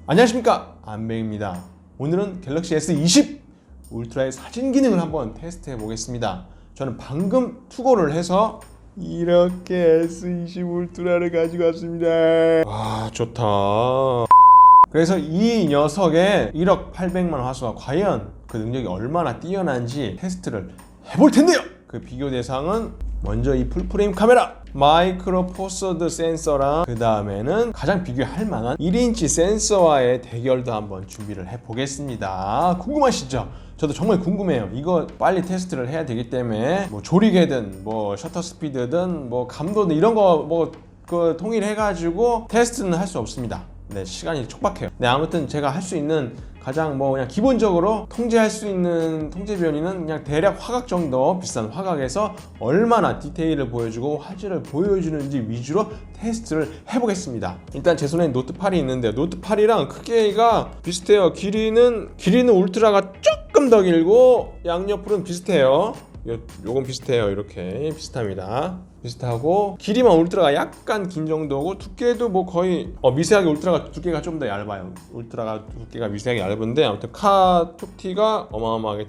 안녕하십니까, 안배입니다. 오늘은 갤럭시 S20 울트라의 사진 기능을 한번 테스트해 보겠습니다. 저는 방금 투고를 해서 이렇게 S20 울트라를 가지고 왔습니다. 와, 좋다. 그래서 이 녀석의 1억 800만 화소가 과연 그 능력이 얼마나 뛰어난지 테스트를 해볼 텐데요. 그 비교 대상은 먼저 이 풀프레임 카메라, 마이크로 포서드 센서랑 그 다음에는 가장 비교할 만한 1인치 센서와의 대결도 한번 준비를 해보겠습니다. 궁금하시죠? 저도 정말 궁금해요. 이거 빨리 테스트를 해야 되기 때문에 뭐 조리개든 뭐 셔터 스피드든 뭐 감도든 이런 거 뭐 그 통일해가지고 테스트는 할 수 없습니다. 네, 시간이 촉박해요. 네, 아무튼 제가 할 수 있는 가장 뭐 그냥 기본적으로 통제할 수 있는 통제 변이는 그냥 대략 화각 정도, 비싼 화각에서 얼마나 디테일을 보여주고 화질을 보여주는지 위주로 테스트를 해보겠습니다. 일단 제 손에 노트 8이 있는데요. 노트 8이랑 크기가 비슷해요. 길이는 울트라가 조금 더 길고 양옆으로는 비슷해요. 요건 비슷해요. 이렇게 비슷합니다. 비슷하고 길이만 울트라가 약간 긴 정도고 두께도 뭐 거의 미세하게 울트라가 두께가 좀 더 얇아요. 울트라가 두께가 미세하게 얇은데 아무튼 카톡티가 어마어마하게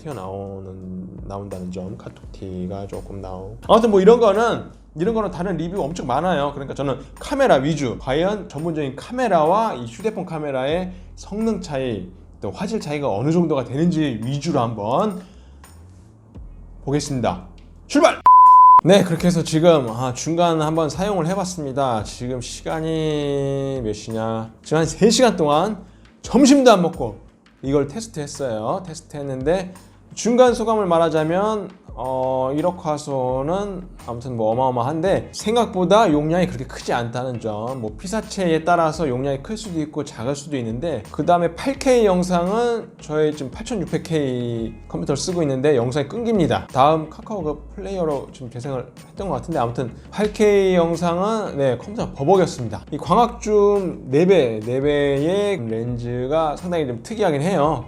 나온다는 점. 카톡티가 조금 아무튼 뭐 이런 거는 다른 리뷰 엄청 많아요. 그러니까 저는 카메라 위주, 과연 전문적인 카메라와 이 휴대폰 카메라의 성능 차이, 또 화질 차이가 어느 정도가 되는지 위주로 한번 보겠습니다. 출발! 네, 그렇게 해서 지금 중간 한번 사용을 해봤습니다. 지금 시간이 몇 시냐? 지금 한 3시간 동안 점심도 안 먹고 이걸 테스트했어요. 테스트했는데 중간 소감을 말하자면 1억 화소는 아무튼 뭐 어마어마한데 생각보다 용량이 그렇게 크지 않다는 점. 뭐 피사체에 따라서 용량이 클 수도 있고 작을 수도 있는데, 그 다음에 8K 영상은 저희 지금 8600K 컴퓨터를 쓰고 있는데 영상이 끊깁니다. 다음 카카오 플레이어로 지금 재생을 했던 것 같은데, 아무튼 8K 영상은 네, 컴퓨터가 버벅였습니다. 이 광학줌 4배의 렌즈가 상당히 좀 특이하긴 해요.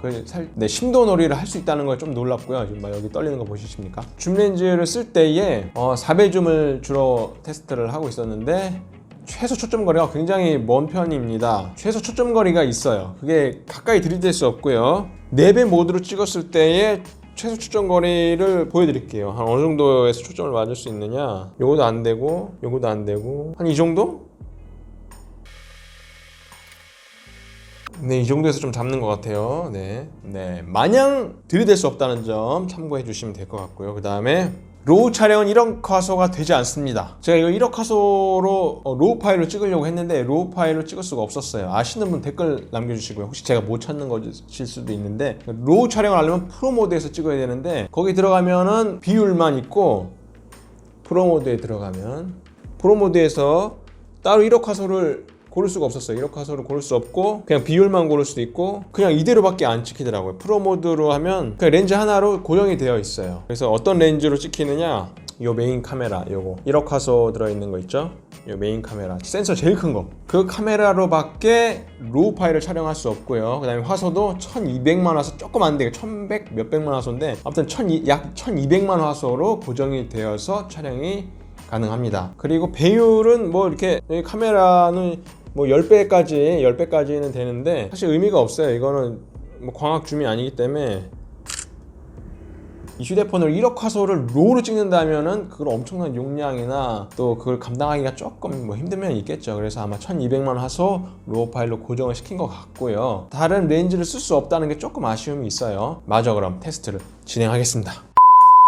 네, 심도 놀이를 할 수 있다는 걸 좀 놀랍고요. 지금 막 여기 떨리는 거 보시십니까? 줌 렌즈를 쓸 때에 4배 줌을 주로 테스트를 하고 있었는데 최소 초점 거리가 굉장히 먼 편입니다. 최소 초점 거리가 있어요. 그게 가까이 들이댈 수 없고요. 4배 모드로 찍었을 때의 최소 초점 거리를 보여드릴게요. 한 어느 정도에서 초점을 맞을 수 있느냐? 요거도 안 되고 요거도 안 되고 한 이 정도? 네, 이 정도에서 좀 잡는 것 같아요. 네, 마냥 들이댈 수 없다는 점 참고해 주시면 될 것 같고요. 그 다음에 로우 촬영은 1억 화소가 되지 않습니다. 제가 이거 1억 화소로 로우 파일로 찍으려고 했는데 로우 파일로 찍을 수가 없었어요. 아시는 분 댓글 남겨주시고요. 혹시 제가 못 찾는 것일 수도 있는데, 로우 촬영을 하려면 프로 모드에서 찍어야 되는데 거기 들어가면은 비율만 있고, 프로 모드에 들어가면 프로 모드에서 따로 1억 화소를 고를 수가 없었어요. 1억 화소를 고를 수 없고 그냥 비율만 고를 수도 있고 그냥 이대로밖에 안 찍히더라고요. 프로 모드로 하면 그냥 렌즈 하나로 고정이 되어 있어요. 그래서 어떤 렌즈로 찍히느냐, 요 메인 카메라, 요거 1억 화소 들어있는 거 있죠? 요 메인 카메라, 센서 제일 큰 거, 그 카메라로밖에 로우 파일을 촬영할 수 없고요. 그 다음에 화소도 1200만 화소, 조금 안 되게 1100 몇백만 화소인데 아무튼 약 1200만 화소로 고정이 되어서 촬영이 가능합니다. 그리고 배율은 뭐 이렇게 카메라는 뭐 10배까지는 되는데 사실 의미가 없어요. 이거는 뭐 광학줌이 아니기 때문에. 이 휴대폰을 1억 화소를 로우로 찍는다면은 그걸 엄청난 용량이나 또 그걸 감당하기가 조금 뭐 힘든 면이 있겠죠. 그래서 아마 1200만 화소 로우 파일로 고정을 시킨 것 같고요. 다른 렌즈를 쓸 수 없다는 게 조금 아쉬움이 있어요. 마저 그럼 테스트를 진행하겠습니다.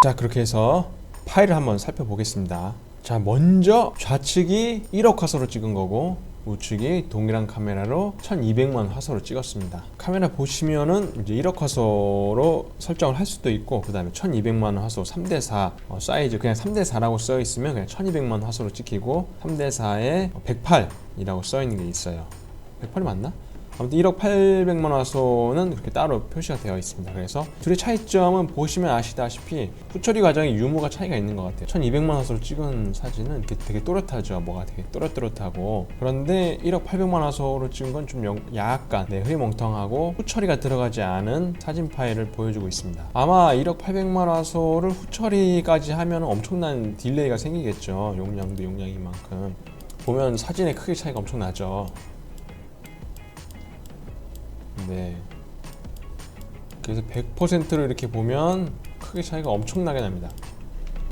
자, 그렇게 해서 파일을 한번 살펴보겠습니다. 자, 먼저 좌측이 1억 화소로 찍은 거고 우측이 동일한 카메라로 1200만 화소로 찍었습니다. 카메라 보시면은 이제 1억 화소로 설정을 할 수도 있고, 그 다음에 1200만 화소 3대4 사이즈, 그냥 3대4라고 써 있으면 그냥 1200만 화소로 찍히고 3대4에 108이라고 써 있는 게 있어요. 108이 맞나? 아무튼 1억 800만 화소는 그렇게 따로 표시가 되어 있습니다. 그래서 둘의 차이점은 보시면 아시다시피 후처리 과정에 유무가 차이가 있는 것 같아요. 1200만 화소로 찍은 사진은 이렇게 되게 또렷하죠. 뭐가 되게 또렷또렷하고. 그런데 1억 800만 화소로 찍은 건 좀 약간 흐리멍텅하고 후처리가 들어가지 않은 사진 파일을 보여주고 있습니다. 아마 1억 800만 화소를 후처리까지 하면 엄청난 딜레이가 생기겠죠. 용량도 용량인 만큼. 보면 사진의 크기 차이가 엄청 나죠. 네. 그래서 100%로 이렇게 보면 크게 차이가 엄청나게 납니다.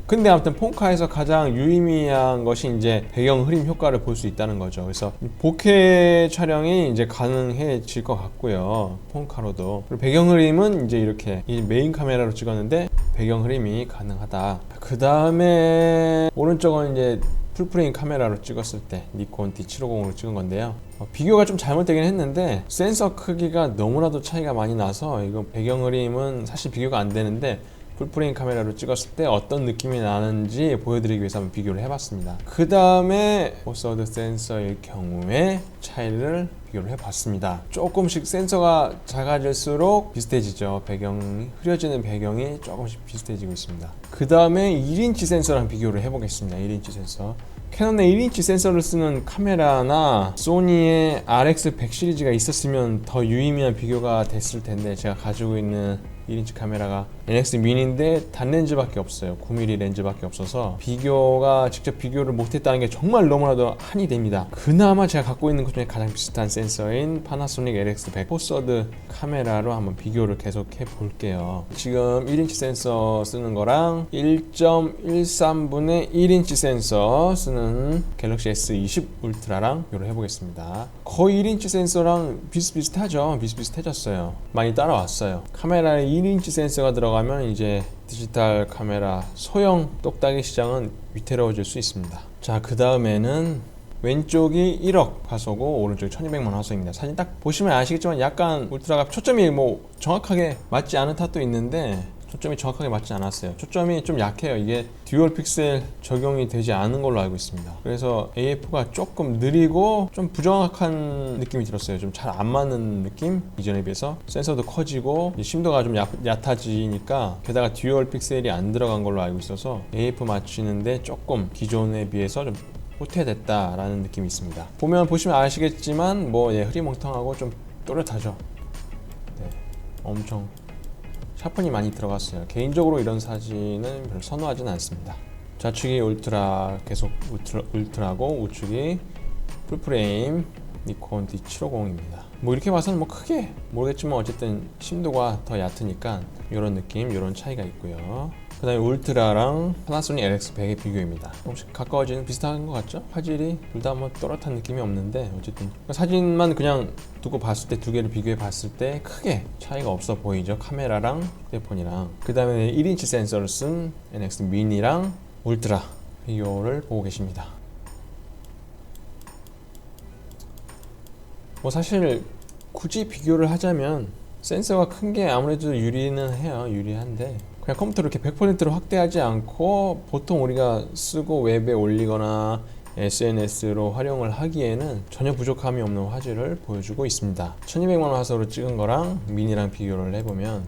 근데 아무튼 폰카에서 가장 유의미한 것이 이제 배경 흐림 효과를 볼 수 있다는 거죠. 그래서 4K 촬영이 이제 가능해질 것 같고요. 폰카로도. 그리고 배경 흐림은 이제 이렇게 이 메인 카메라로 찍었는데 배경 흐림이 가능하다. 그 다음에 오른쪽은 이제 풀프레임 카메라로 찍었을 때 니콘 D750으로 찍은 건데요. 비교가 좀 잘못되긴 했는데 센서 크기가 너무나도 차이가 많이 나서 이거 배경 흐림은 사실 비교가 안 되는데 풀프레임 카메라로 찍었을 때 어떤 느낌이 나는지 보여드리기 위해서 한번 비교를 해봤습니다. 그 다음에 포서드 센서일 경우에 차이를 비교를 해봤습니다. 조금씩 센서가 작아질수록 비슷해지죠. 흐려지는 배경이 조금씩 비슷해지고 있습니다. 그 다음에 1인치 센서랑 비교를 해보겠습니다. 1인치 센서. 캐논의 1인치 센서를 쓰는 카메라나 소니의 RX100 시리즈가 있었으면 더 유의미한 비교가 됐을 텐데 제가 가지고 있는 1인치 카메라가 NX 미니인데 단렌즈밖에 없어요. 9mm 렌즈밖에 없어서 직접 비교를 못했다는 게 정말 너무나도 한이 됩니다. 그나마 제가 갖고 있는 것 중에 가장 비슷한 센서인 파나소닉 LX100 포서드 카메라로 한번 비교를 계속 해볼게요. 지금 1인치 센서 쓰는 거랑 1.13분의 1인치 센서 쓰는 갤럭시 S20 울트라랑 비교를 해보겠습니다. 거의 1인치 센서랑 비슷비슷해졌어요. 많이 따라왔어요. 카메라에 1인치 센서가 들어가면 이제 디지털 카메라 소형 똑딱이 시장은 위태로워질 수 있습니다. 자, 그 다음에는 왼쪽이 1억 화소고 오른쪽이 1200만 화소입니다. 사진 딱 보시면 아시겠지만 약간 울트라가 초점이 뭐 정확하게 맞지 않은 탓도 있는데 초점이 정확하게 맞지 않았어요. 초점이 좀 약해요. 이게 듀얼 픽셀 적용이 되지 않은 걸로 알고 있습니다. 그래서 AF가 조금 느리고 좀 부정확한 느낌이 들었어요. 좀 잘 안 맞는 느낌? 이전에 비해서 센서도 커지고 심도가 좀 얕아지니까 게다가 듀얼 픽셀이 안 들어간 걸로 알고 있어서 AF 맞추는데 조금 기존에 비해서 좀 후퇴됐다라는 느낌이 있습니다. 보시면 아시겠지만 흐리멍텅하고 좀 또렷하죠. 네, 엄청 샤픈이 많이 들어갔어요. 개인적으로 이런 사진은 별로 선호하지는 않습니다. 좌측이 계속 울트라고 우측이 풀프레임 니콘 D750입니다. 이렇게 봐서는 크게 모르겠지만 어쨌든 심도가 더 얕으니까 이런 느낌, 이런 차이가 있고요. 그 다음에 울트라랑 파나소닉 LX100의 비교입니다. 조금씩 가까워지는 비슷한 것 같죠? 화질이 둘 다 또렷한 느낌이 없는데 어쨌든 사진만 그냥 두고 봤을 때 두 개를 비교해 봤을 때 크게 차이가 없어 보이죠? 카메라랑 휴대폰이랑. 그 다음에 1인치 센서를 쓴 NX 미니랑 울트라 비교를 보고 계십니다. 사실 굳이 비교를 하자면 센서가 큰 게 아무래도 유리한데 그냥 컴퓨터를 이렇게 100%로 확대하지 않고 보통 우리가 쓰고 웹에 올리거나 SNS로 활용을 하기에는 전혀 부족함이 없는 화질을 보여주고 있습니다. 1200만 화소로 찍은 거랑 미니랑 비교를 해보면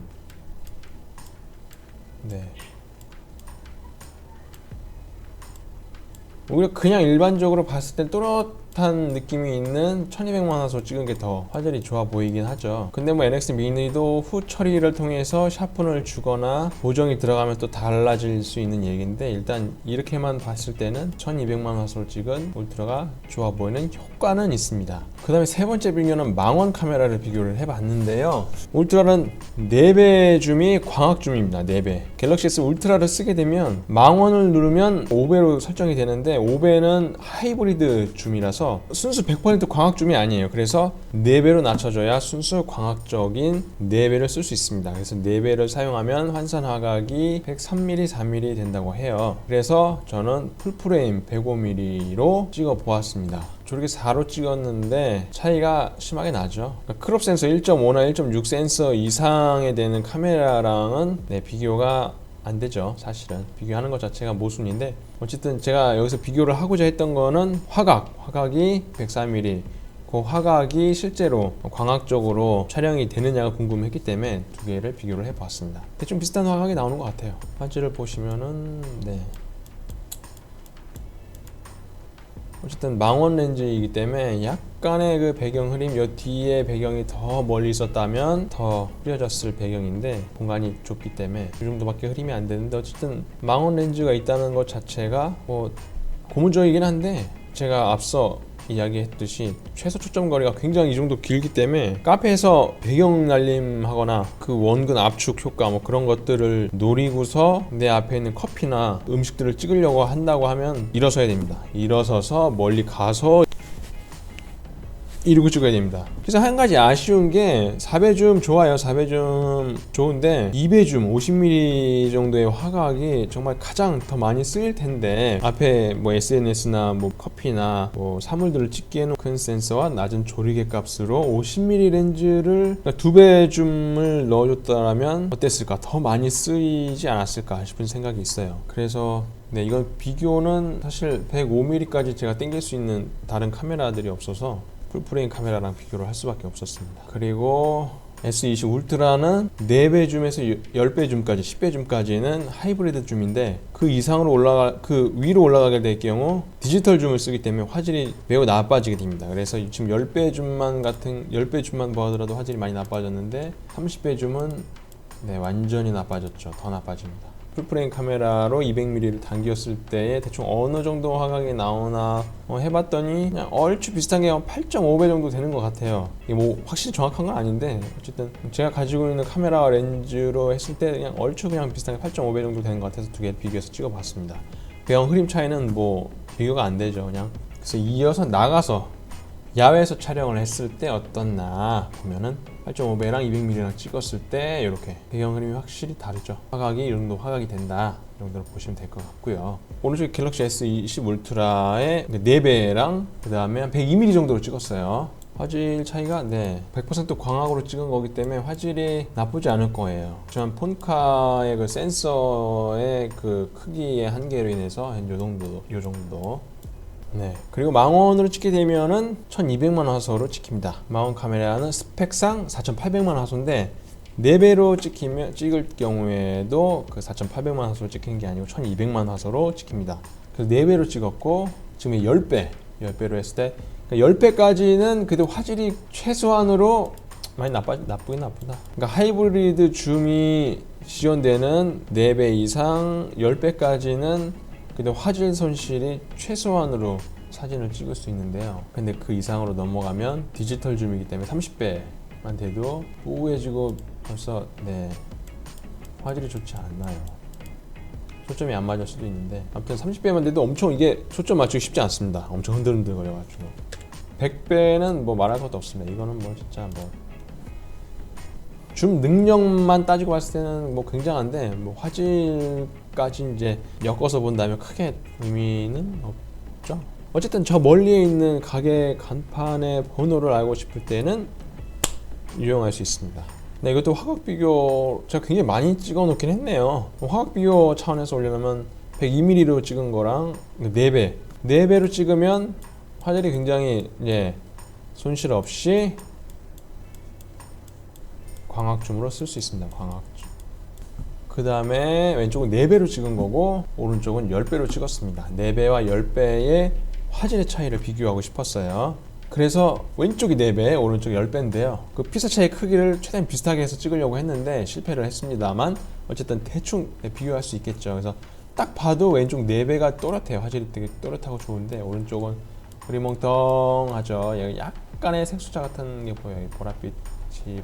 우리가 그냥 일반적으로 봤을 땐 또렷한 느낌이 있는 1200만 화소 찍은 게 더 화질이 좋아 보이긴 하죠. 근데 NX 미니도 후 처리를 통해서 샤픈을 주거나 보정이 들어가면 또 달라질 수 있는 얘기인데 일단 이렇게만 봤을 때는 1200만 화소를 찍은 울트라가 좋아 보이는 효과는 있습니다. 그 다음에 세 번째 비교는 망원 카메라를 비교를 해봤는데요. 울트라는 4배 줌이 광학 줌입니다. 4배. 갤럭시 S 울트라를 쓰게 되면 망원을 누르면 5배로 설정이 되는데 5배는 하이브리드 줌이라서 순수 100% 광학 줌이 아니에요. 그래서 4배로 낮춰줘야 순수 광학적인 4배를 쓸 수 있습니다. 그래서 4배를 사용하면 환산 화각이 103mm, 4mm 된다고 해요. 그래서 저는 풀프레임 105mm로 찍어 보았습니다. 저렇게 4로 찍었는데 차이가 심하게 나죠. 그러니까 크롭 센서 1.5나 1.6 센서 이상에 되는 카메라랑은 비교가 안 되죠. 사실은 비교하는 것 자체가 모순인데 어쨌든 제가 여기서 비교를 하고자 했던 거는 화각이 104mm 그 화각이 실제로 광학적으로 촬영이 되느냐가 궁금했기 때문에 두 개를 비교를 해봤습니다. 대충 비슷한 화각이 나오는 것 같아요. 화질을 보시면은 어쨌든 망원 렌즈이기 때문에 약간의 그 배경 흐림, 요 뒤에 배경이 더 멀리 있었다면 더 흐려졌을 배경인데 공간이 좁기 때문에 이 정도밖에 흐림이 안 되는데 어쨌든 망원 렌즈가 있다는 것 자체가 고무적이긴 한데 제가 앞서 이야기했듯이 최소 초점 거리가 굉장히 이 정도 길기 때문에 카페에서 배경 날림하거나 그 원근 압축 효과 뭐 그런 것들을 노리고서 내 앞에 있는 커피나 음식들을 찍으려고 한다고 하면 일어서야 됩니다. 일어서서 멀리 가서 이러고 찍어야 됩니다. 그래서 한 가지 아쉬운 게 4배 줌 좋아요. 4배 줌 좋은데 2배 줌 50mm 정도의 화각이 정말 가장 더 많이 쓰일 텐데 앞에 뭐 SNS나 뭐 커피나 뭐 사물들을 찍기에는 큰 센서와 낮은 조리개 값으로 50mm 렌즈를 그러니까 2배 줌을 넣어줬다면 어땠을까? 더 많이 쓰이지 않았을까 싶은 생각이 있어요. 그래서 네, 이건 비교는 사실 105mm까지 제가 당길 수 있는 다른 카메라들이 없어서 풀프레임 카메라랑 비교를 할 수밖에 없었습니다. 그리고 S20 울트라는 4배 줌에서 10배 줌까지 10배 줌까지는 하이브리드 줌인데 그 이상으로 그 위로 올라가게 될 경우 디지털 줌을 쓰기 때문에 화질이 매우 나빠지게 됩니다. 그래서 지금 10배 줌만 보아더라도 화질이 많이 나빠졌는데 30배 줌은 네, 완전히 나빠졌죠. 더 나빠집니다. 풀프레임 카메라로 200mm를 당겼을 때에 대충 어느 정도 화각이 나오나 해봤더니 그냥 얼추 비슷한 게 8.5배 정도 되는 것 같아요. 이게 뭐 확실히 정확한 건 아닌데 어쨌든 제가 가지고 있는 카메라 렌즈로 했을 때 그냥 얼추 그냥 비슷하게 8.5배 정도 되는 것 같아서 두 개 비교해서 찍어봤습니다. 배경 흐림 차이는 뭐 비교가 안 되죠. 그냥 그래서 이어서 나가서 야외에서 촬영을 했을 때 어떻나 보면은 8.5배랑 200mm랑 찍었을 때 이렇게 배경 흐림이 확실히 다르죠. 화각이 이 정도 화각이 된다 이 정도로 보시면 될 것 같고요. 오른쪽에 갤럭시 S20 울트라의 4배랑 그 다음에 한 102mm 정도로 찍었어요. 화질 차이가 100% 광학으로 찍은 거기 때문에 화질이 나쁘지 않을 거예요. 하지만 폰카의 그 센서의 그 크기의 한계로 인해서 요 정도. 네. 그리고 망원으로 찍게 되면은 1200만 화소로 찍힙니다. 망원 카메라는 스펙상 4800만 화소인데 4배로 찍을 경우에도 그 4800만 화소로 찍힌 게 아니고 1200만 화소로 찍힙니다. 그래서 4배로 찍었고 지금 10배로 했을 때 그러니까 10배까지는 그래도 화질이 최소한으로 많이 나쁘긴 나쁘다. 그러니까 하이브리드 줌이 지원되는 4배 이상 10배까지는 그래도 화질 손실이 최소한으로 사진을 찍을 수 있는데요. 근데 그 이상으로 넘어가면 디지털 줌이기 때문에 30배만 돼도 우회지고 벌써 화질이 좋지 않나요. 초점이 안 맞을 수도 있는데 아무튼 30배만 돼도 엄청 이게 초점 맞추기 쉽지 않습니다. 엄청 흔들흔들 거려가지고 100배는 뭐 말할 것도 없습니다. 이거는 뭐 진짜 뭐 줌 능력만 따지고 봤을 때는 뭐 굉장한데 뭐 화질까지 이제 엮어서 본다면 크게 의미는 없죠. 어쨌든 저 멀리에 있는 가게 간판의 번호를 알고 싶을 때는 이용할 수 있습니다. 네, 이것도 화각 비교 제가 굉장히 많이 찍어 놓긴 했네요. 화각 비교 차원에서 올리려면 102mm로 찍은 거랑 4배로 찍으면 화질이 굉장히 손실 없이 광학줌으로 쓸 수 있습니다. 광학줌. 그 다음에 왼쪽은 4배로 찍은 거고 오른쪽은 10배로 찍었습니다. 4배와 10배의 화질의 차이를 비교하고 싶었어요. 그래서 왼쪽이 4배, 오른쪽이 10배인데요. 그 피사 차이 크기를 최대한 비슷하게 해서 찍으려고 했는데 실패를 했습니다만 어쨌든 대충 비교할 수 있겠죠. 그래서 딱 봐도 왼쪽 4배가 또렷해요. 화질이 되게 또렷하고 좋은데 오른쪽은 흐리멍텅하죠. 약간의 색소자 같은 게 보여요. 보랏빛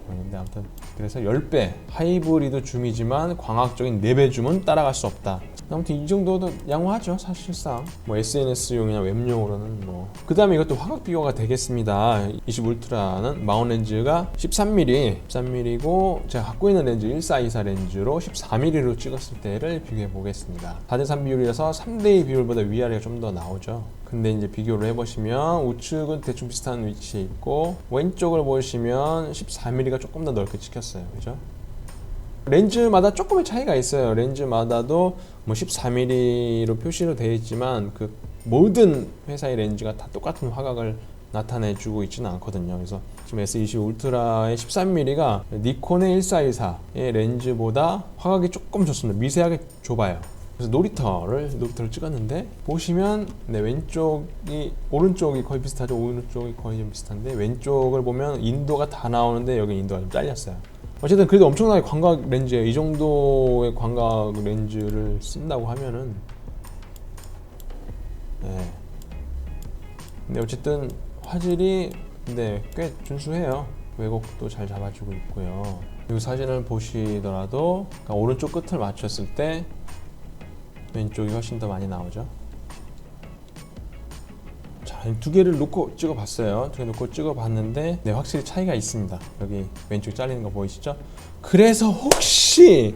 보이는데 아무튼 그래서 10배 하이브리드 줌이지만 광학적인 4배 줌은 따라갈 수 없다. 아무튼 이 정도도 양호하죠. 사실상 뭐 SNS용이나 웹용으로는 뭐. 그 다음에 이것도 화각 비교가 되겠습니다. 20 울트라는 마운트 렌즈가 13mm고 제가 갖고 있는 렌즈 1424 렌즈로 14mm로 찍었을 때를 비교해 보겠습니다. 4대3 비율이라서 3대2 비율보다 위아래가 좀 더 나오죠. 근데 이제 비교를 해보시면 우측은 대충 비슷한 위치에 있고 왼쪽을 보시면 14mm가 조금 더 넓게 찍혔어요. 그죠? 렌즈마다 조금의 차이가 있어요. 렌즈마다도 뭐 14mm로 표시로 되어 있지만 그 모든 회사의 렌즈가 다 똑같은 화각을 나타내주고 있지는 않거든요. 그래서 지금 S20 울트라의 13mm가 니콘의 1424의 렌즈보다 화각이 조금 좋습니다. 미세하게 좁아요. 그래서 놀이터를 찍었는데 보시면 오른쪽이 거의 비슷하죠. 오른쪽이 거의 좀 비슷한데 왼쪽을 보면 인도가 다 나오는데 여기 인도가 좀 잘렸어요. 어쨌든 그래도 엄청나게 광각 렌즈예요. 이 정도의 광각 렌즈를 쓴다고 하면은 근데 어쨌든 화질이 꽤 준수해요. 왜곡도 잘 잡아주고 있고요. 이 사진을 보시더라도 그러니까 오른쪽 끝을 맞췄을 때 왼쪽이 훨씬 더 많이 나오죠. 자, 두 개를 놓고 찍어봤어요. 두 개 놓고 찍어봤는데 확실히 차이가 있습니다. 여기 왼쪽 잘리는 거 보이시죠? 그래서 혹시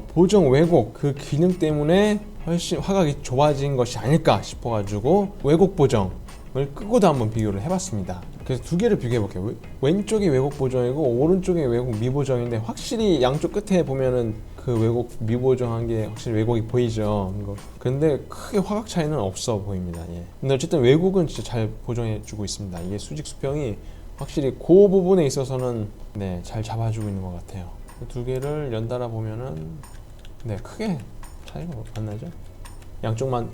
보정 왜곡 그 기능 때문에 훨씬 화각이 좁아진 것이 아닐까 싶어가지고 왜곡 보정을 끄고도 한번 비교를 해봤습니다. 그래서 두 개를 비교해볼게요. 왼쪽이 왜곡 보정이고 오른쪽이 왜곡 미보정인데 확실히 양쪽 끝에 보면은 그 왜곡 미보정한 게 확실히 왜곡이 보이죠. 근데 크게 화각 차이는 없어 보입니다. 예. 근데 어쨌든 왜곡은 진짜 잘 보정해주고 있습니다. 이게 수직 수평이 확실히 그 부분에 있어서는 잘 잡아주고 있는 것 같아요. 두 개를 연달아 보면은 크게 차이가 안 나죠. 양쪽만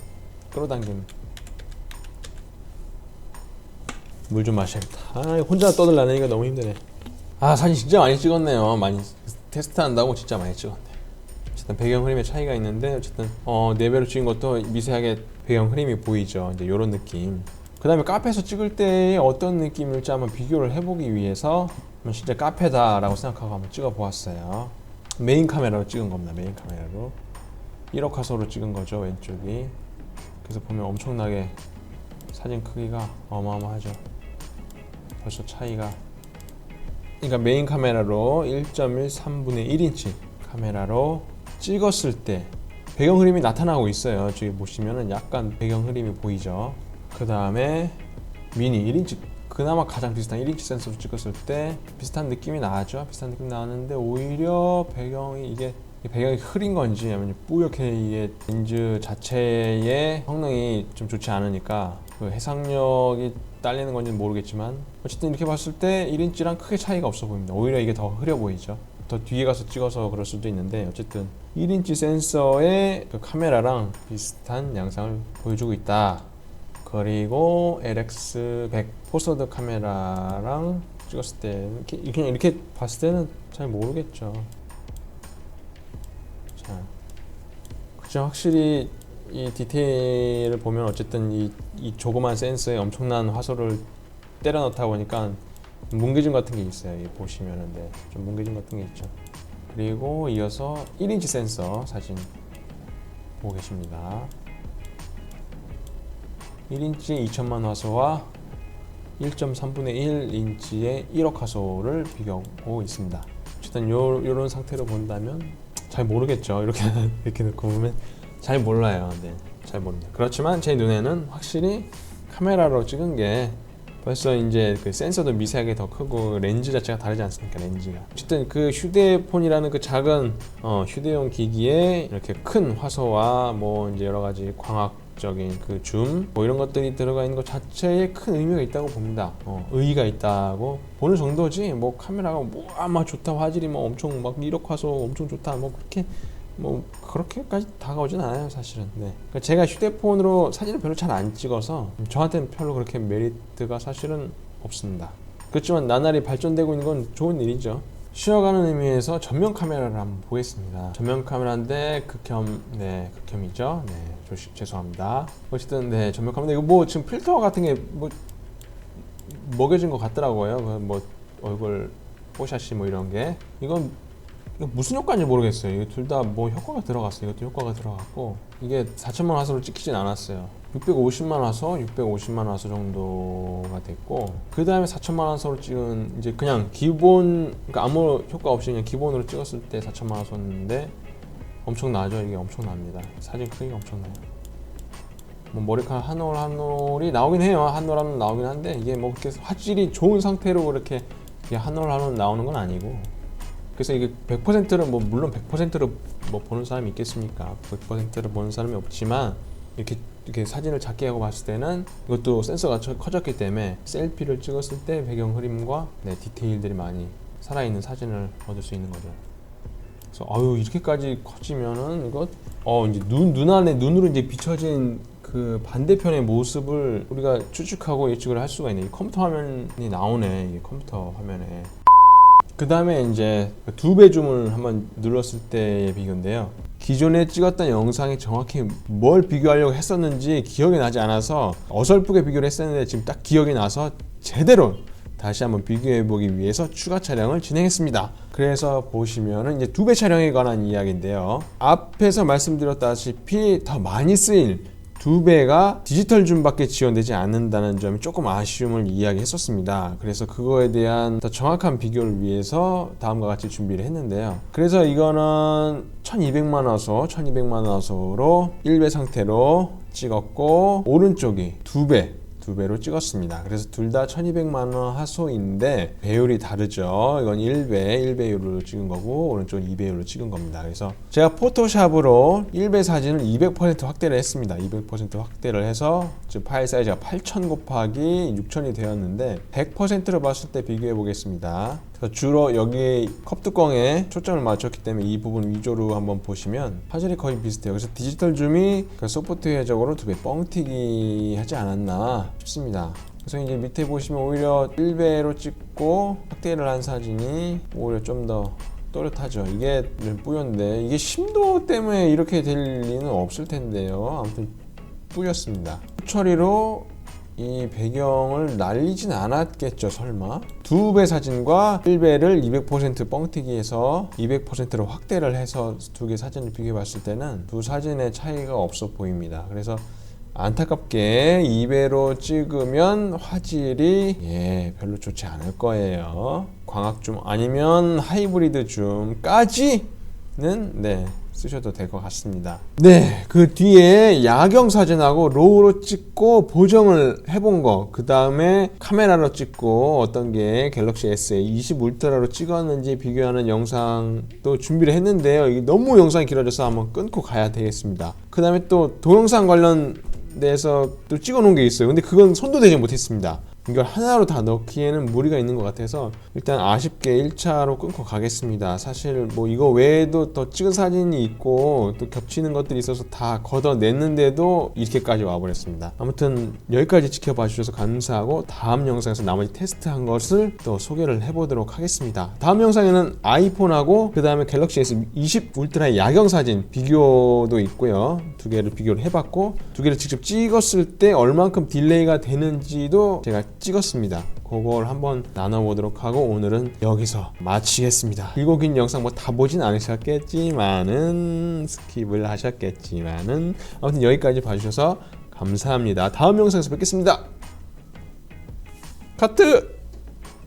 끌어당기면. 물 좀 마셔야겠다. 혼자 떠들라니까 너무 힘드네. 사진 진짜 많이 찍었네요. 많이 테스트한다고 진짜 많이 찍었네. 어쨌든 배경 흐림의 차이가 있는데 어쨌든 4배로 찍은 것도 미세하게 배경 흐림이 보이죠. 이제 이런 느낌. 그 다음에 카페에서 찍을 때 어떤 느낌일지 한번 비교를 해보기 위해서 진짜 카페다라고 생각하고 한번 찍어보았어요. 메인 카메라로 찍은 겁니다. 메인 카메라로 1억 화소로 찍은 거죠. 왼쪽이. 그래서 보면 엄청나게 사진 크기가 어마어마하죠. 벌써 차이가. 그러니까 메인 카메라로 1.13분의 1인치 카메라로 찍었을 때 배경 흐림이 나타나고 있어요. 저기 보시면은 약간 배경 흐림이 보이죠. 그 다음에 미니 1인치 그나마 가장 비슷한 1인치 센서로 찍었을 때 비슷한 느낌이 나죠. 비슷한 느낌 나는데 오히려 배경이 이게 배경이 흐린 건지 아니면 뿌옇게 이게 렌즈 자체의 성능이 좀 좋지 않으니까 그 해상력이 딸리는 건지는 모르겠지만 어쨌든 이렇게 봤을 때 1인치랑 크게 차이가 없어 보입니다. 오히려 이게 더 흐려 보이죠. 더 뒤에 가서 찍어서 그럴 수도 있는데 어쨌든 1인치 센서의 그 카메라랑 비슷한 양상을 보여주고 있다. 그리고 LX100 포서드 카메라랑 찍었을 때 그냥 이렇게 봤을 때는 잘 모르겠죠. 자, 그죠. 확실히 이 디테일을 보면 어쨌든 이 조그만 센서에 엄청난 화소를 때려 넣다 보니까 뭉개짐 같은 게 있어요. 보시면은 좀 뭉개짐 같은 게 있죠. 그리고 이어서 1인치 센서 사진 보고 계십니다. 1인치 2000만 화소와 1.3분의 1인치의 1억 화소를 비교하고 있습니다. 어쨌든 요런 상태로 본다면 잘 모르겠죠. 이렇게 놓고 보면 잘 몰라요. 잘 모릅니다. 그렇지만 제 눈에는 확실히 카메라로 찍은 게 벌써 이제 그 센서도 미세하게 더 크고 렌즈 자체가 다르지 않습니까? 렌즈가. 어쨌든 그 휴대폰이라는 그 작은 휴대용 기기에 이렇게 큰 화소와 뭐 이제 여러 가지 광학적인 그 줌 뭐 이런 것들이 들어가 있는 것 자체에 큰 의미가 있다고 봅니다. 의의가 있다고 보는 정도지 뭐 카메라가 아마 좋다 화질이 뭐 엄청 막 1억 화소 엄청 좋다 뭐 그렇게 뭐 그렇게까지 다가오진 않아요 사실은. 그러니까 제가 휴대폰으로 사진을 별로 잘 안 찍어서 저한테는 별로 그렇게 메리트가 사실은 없습니다. 그렇지만 나날이 발전되고 있는 건 좋은 일이죠. 쉬어가는 의미에서 전면 카메라를 한번 보겠습니다. 전면 카메라인데 극혐이죠. 죄송합니다. 어쨌든 전면 카메라 이거 뭐 지금 필터 같은 게 뭐 먹여진 것 같더라고요. 뭐 얼굴 뽀샤시 뭐 이런 게 이거 무슨 효과인지 모르겠어요. 이거 둘 다 뭐 효과가 들어갔어요. 이것도 효과가 들어갔고 이게 4천만 화소로 찍히진 않았어요. 650만 화소, 650만 화소 정도가 됐고 그 다음에 4천만 화소로 찍은 이제 그냥 기본 그러니까 아무 효과 없이 그냥 기본으로 찍었을 때 4천만 화소였는데 엄청나죠. 이게 엄청납니다. 사진 크기가 엄청나요. 뭐 머리카락 한 올 한 올이 나오긴 해요. 한 올 한 올 나오긴 한데 이게 뭐 그렇게 화질이 좋은 상태로 그렇게 한 올 한 올 나오는 건 아니고 그래서 이게 100%를 뭐 물론 100%를 뭐 보는 사람이 있겠습니까? 100%를 보는 사람이 없지만 이렇게 사진을 작게 하고 봤을 때는 이것도 센서가 커졌기 때문에 셀피를 찍었을 때 배경 흐림과 디테일들이 많이 살아있는 사진을 얻을 수 있는 거죠. 그래서 이렇게까지 커지면은 이거 이제 눈 안에 눈으로 이제 비춰진 그 반대편의 모습을 우리가 추측하고 예측을 할 수가 있네. 이 컴퓨터 화면이 나오네. 이 컴퓨터 화면에. 그 다음에 이제 2배 줌을 한번 눌렀을 때의 비교인데요. 기존에 찍었던 영상이 정확히 뭘 비교하려고 했었는지 기억이 나지 않아서 어설프게 비교를 했었는데 지금 딱 기억이 나서 제대로 다시 한번 비교해보기 위해서 추가 촬영을 진행했습니다. 그래서 보시면은 이제 2배 촬영에 관한 이야기인데요. 앞에서 말씀드렸다시피 더 많이 쓰일 2배가 디지털 줌밖에 지원되지 않는다는 점이 조금 아쉬움을 이야기했었습니다. 그래서 그거에 대한 더 정확한 비교를 위해서 다음과 같이 준비를 했는데요. 그래서 이거는 1200만 화소로 1배 상태로 찍었고, 오른쪽이 2배로 찍었습니다. 그래서 둘 다 1200만 원 화소인데 배율이 다르죠. 이건 1배율로 찍은 거고, 오른쪽은 2배율로 찍은 겁니다. 그래서 제가 포토샵으로 1배 사진을 200% 확대를 했습니다. 200% 확대를 해서 즉 파일 사이즈가 8000 곱하기 6000이 되었는데 100%로 봤을 때 비교해 보겠습니다. 주로 여기 컵뚜껑에 초점을 맞췄기 때문에 이 부분 위주로 한번 보시면 화질이 거의 비슷해요. 그래서 디지털 줌이 소프트웨어적으로 2배 뻥튀기 하지 않았나 싶습니다. 그래서 이제 밑에 보시면 오히려 1배로 찍고 확대를 한 사진이 오히려 좀 더 또렷하죠. 이게 뿌연데 이게 심도 때문에 이렇게 될 리는 없을 텐데요. 아무튼 뿌였습니다. 처리로 이 배경을 날리진 않았겠죠, 설마. 2배 사진과 1배를 200% 뻥튀기해서 200%로 확대를 해서 두 개 사진을 비교해 봤을 때는 두 사진의 차이가 없어 보입니다. 그래서 안타깝게 2배로 찍으면 화질이 별로 좋지 않을 거예요. 광학줌 아니면 하이브리드 줌까지는 쓰셔도 될 것 같습니다. 그 뒤에 야경 사진하고 로우로 찍고 보정을 해본 거, 그 다음에 카메라로 찍고 어떤 게 갤럭시 S20 울트라로 찍었는지 비교하는 영상도 준비를 했는데요. 이게 너무 영상이 길어져서 한번 끊고 가야 되겠습니다. 그 다음에 또 동영상 관련돼서 또 찍어 놓은 게 있어요. 근데 그건 손도 대지 못했습니다. 이걸 하나로 다 넣기에는 무리가 있는 것 같아서 일단 아쉽게 1차로 끊고 가겠습니다. 사실 뭐 이거 외에도 더 찍은 사진이 있고 또 겹치는 것들이 있어서 다 걷어냈는데도 이렇게까지 와버렸습니다. 아무튼 여기까지 지켜봐 주셔서 감사하고, 다음 영상에서 나머지 테스트한 것을 또 소개를 해보도록 하겠습니다. 다음 영상에는 아이폰하고 그 다음에 갤럭시 S20 울트라의 야경 사진 비교도 있고요. 두 개를 비교를 해봤고, 두 개를 직접 찍었을 때 얼만큼 딜레이가 되는지도 제가 찍었습니다. 그걸 한번 나눠보도록 하고 오늘은 여기서 마치겠습니다. 길고 긴 영상 뭐 다 보진 않으셨겠지만은 스킵을 하셨겠지만은 아무튼 여기까지 봐주셔서 감사합니다. 다음 영상에서 뵙겠습니다. 카트!